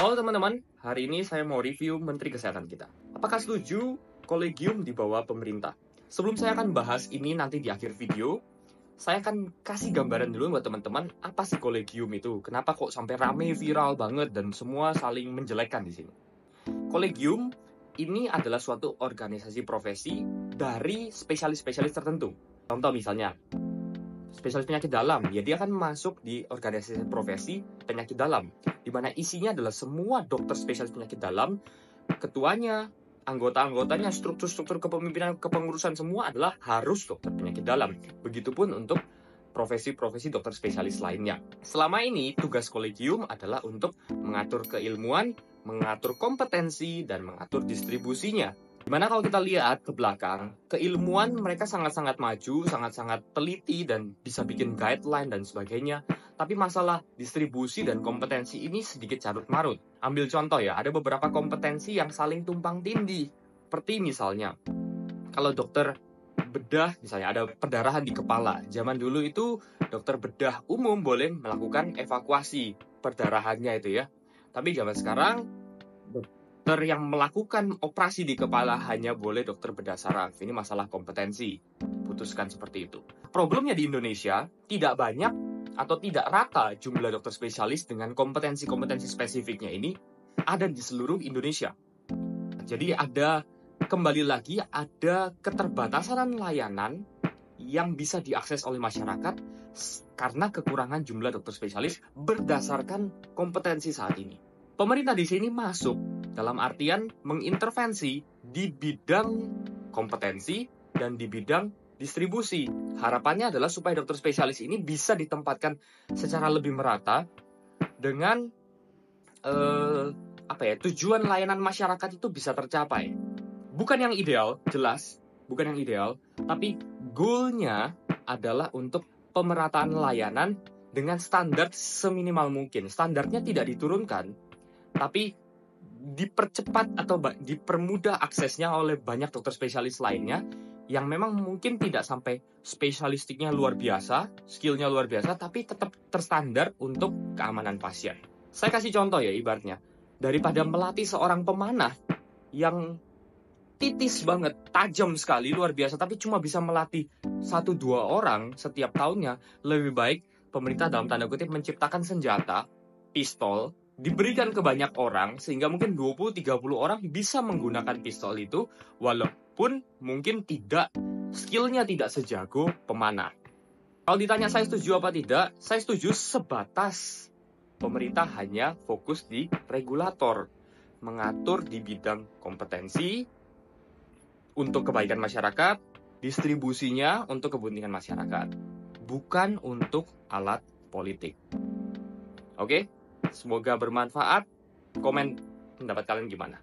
Halo teman-teman, hari ini saya mau review Menteri Kesehatan kita. Apakah setuju kolegium di bawah pemerintah? Sebelum saya akan bahas ini nanti di akhir video, saya akan kasih gambaran dulu buat teman-teman apa sih kolegium itu, kenapa kok sampai rame viral banget dan semua saling menjelekkan di sini. Kolegium ini adalah suatu organisasi profesi dari spesialis-spesialis tertentu. Contoh misalnya, spesialis penyakit dalam, ya dia akan masuk di organisasi profesi penyakit dalam, di mana isinya adalah semua dokter spesialis penyakit dalam, ketuanya, anggota-anggotanya, struktur-struktur kepemimpinan, kepengurusan semua adalah harus dokter penyakit dalam. Begitupun untuk profesi-profesi dokter spesialis lainnya. Selama ini, tugas kolegium adalah untuk mengatur keilmuan, mengatur kompetensi, dan mengatur distribusinya. Dimana kalau kita lihat ke belakang, keilmuan mereka sangat-sangat maju, sangat-sangat teliti, dan bisa bikin guideline dan sebagainya. Tapi masalah distribusi dan kompetensi ini sedikit carut-marut. Ambil contoh ya, ada beberapa kompetensi yang saling tumpang tindih. Seperti misalnya, kalau dokter bedah, misalnya ada perdarahan di kepala. Zaman dulu itu dokter bedah umum boleh melakukan evakuasi perdarahannya itu ya. Tapi zaman sekarang, dokter yang melakukan operasi di kepala hanya boleh dokter bedah saraf. Ini masalah kompetensi. Putuskan seperti itu. Problemnya di Indonesia, tidak banyak atau tidak rata jumlah dokter spesialis dengan kompetensi-kompetensi spesifiknya ini ada di seluruh Indonesia. Jadi kembali lagi ada keterbatasan layanan yang bisa diakses oleh masyarakat karena kekurangan jumlah dokter spesialis berdasarkan kompetensi saat ini. Pemerintah di sini masuk dalam artian mengintervensi di bidang kompetensi dan di bidang distribusi. Harapannya adalah supaya dokter spesialis ini bisa ditempatkan secara lebih merata dengan tujuan layanan masyarakat itu bisa tercapai. Bukan yang ideal, jelas, bukan yang ideal, tapi goal-nya adalah untuk pemerataan layanan dengan standar seminimal mungkin. Standarnya tidak diturunkan, tapi dipercepat atau dipermudah aksesnya oleh banyak dokter spesialis lainnya yang memang mungkin tidak sampai spesialistiknya luar biasa, skillnya luar biasa, tapi tetap terstandar untuk keamanan pasien. Saya kasih contoh ya ibaratnya, daripada melatih seorang pemanah yang titis banget, tajam sekali, luar biasa, tapi cuma bisa melatih 1-2 orang setiap tahunnya, lebih baik pemerintah dalam tanda kutip menciptakan senjata, pistol, diberikan ke banyak orang, sehingga mungkin 20-30 orang bisa menggunakan pistol itu, walaupun mungkin skillnya tidak sejago pemanah. Kalau ditanya saya setuju apa tidak, saya setuju sebatas pemerintah hanya fokus di regulator, mengatur di bidang kompetensi, untuk kebaikan masyarakat, distribusinya untuk kepentingan masyarakat, bukan untuk alat politik. Oke, semoga bermanfaat. Komen pendapat kalian gimana?